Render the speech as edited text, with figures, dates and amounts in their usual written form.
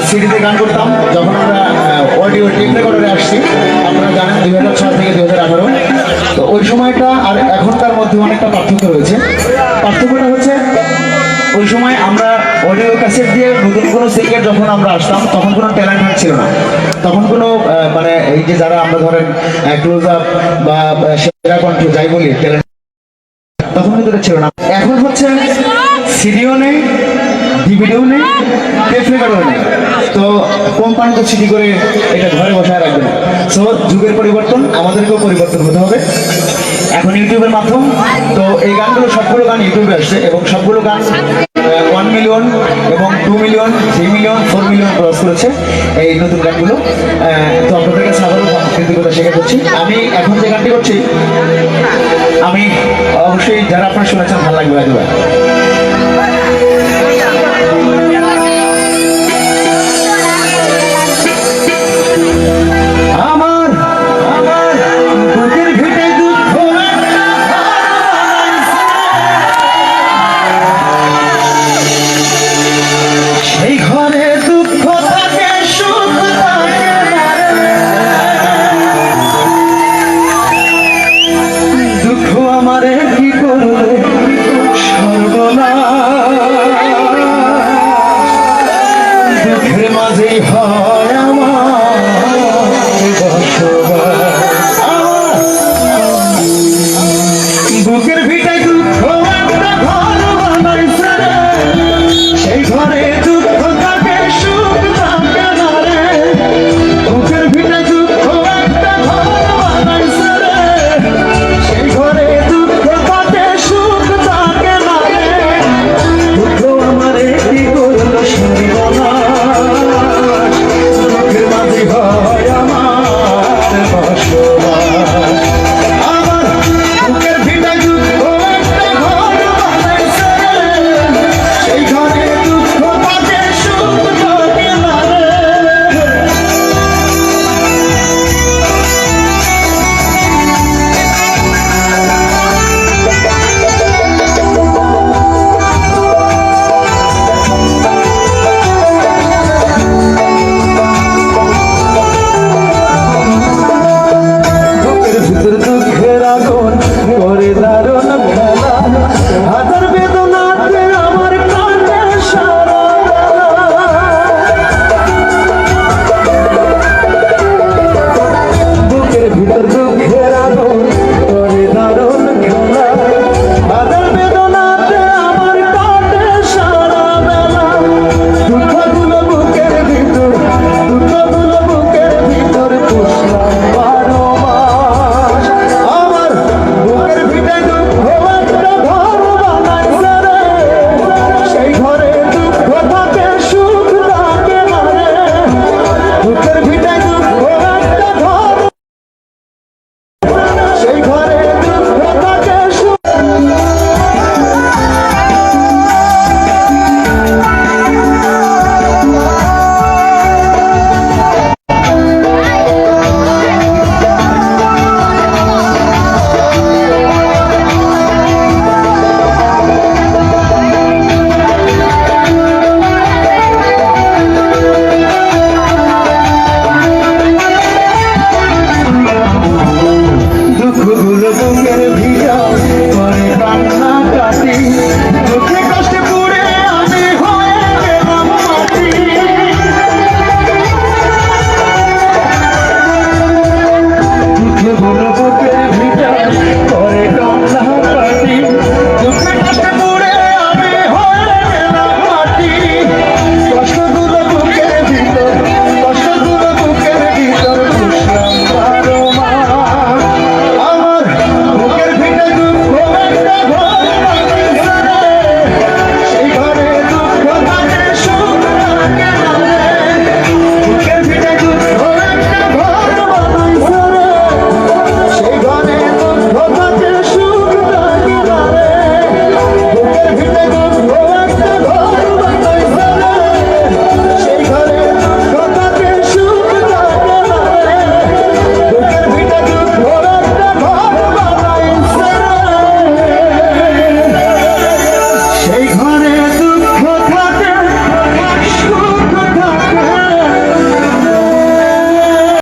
সিডিতে গান করতাম, যখন আমরা অডিও টেপ রেকর্ডারে আসছি, আপনারা জানেন 2006 থেকে 2018। তো ওই সময়টা আর এখনকার মধ্যে অনেকটা পার্থক্য রয়েছে। পার্থক্যটা হচ্ছে ওই সময় আমরা অডিও ক্যাসেট দিয়ে নতুন কোনো সিঙ্গার যখন আমরা আসতাম, তখন কোনো ট্যালেন্ট ছিল না। তখন কোনো মানে এই যে যারা আমরা ধরেন ক্লোজ আপ বা সেরা কণ্ঠ যাই বলি ট্যালেন্ট, তখন কিন্তু এটা ছিল না। এখন হচ্ছে সিডিও নেই, ডিভিডিও নেই, টেপ রেকর্ডারও নেই। তো কোম্পানি তো সিডি করে এটা ঘরে বসায় রাখবে না। সো যুগের পরিবর্তন, আমাদেরকেও পরিবর্তন হতে হবে। এখন ইউটিউবের মাধ্যম, তো এই গানগুলো সবগুলো গান ইউটিউবে আসছে এবং সবগুলো গান 1 মিলিয়ন এবং 2 মিলিয়ন, 3 মিলিয়ন, 4 মিলিয়ন ক্রস করেছে এই নতুন গানগুলো। তো আপনাদের কাছে আবারও কৃতজ্ঞতা স্বীকার করছি। আমি এখন যে গানটি করছি, আমি অবশ্যই যারা আপনারা শুনেছেন ভালো লাগবে হয়তো। দুঃখের মাঝে